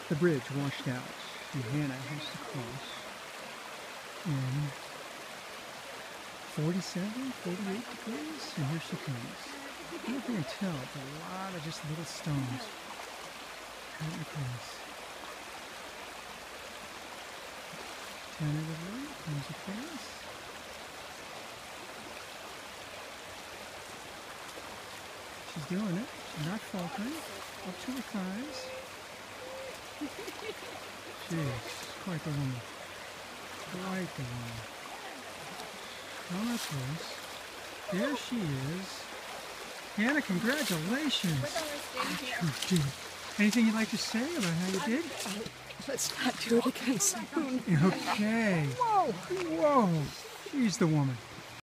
The bridge washed out, and Hannah has to cross in 47, 48 degrees, and here she comes. You can tell it's a lot of just little stones cutting across. Tentatively comes across. She's doing it. She's not faltering. Up to her thighs. She's quite the woman. Quite the woman. On her close. There she is. Hannah, congratulations. You did. Anything you'd like to say about how you did? Let's not do it again soon. Okay. Whoa. Whoa. She's the woman.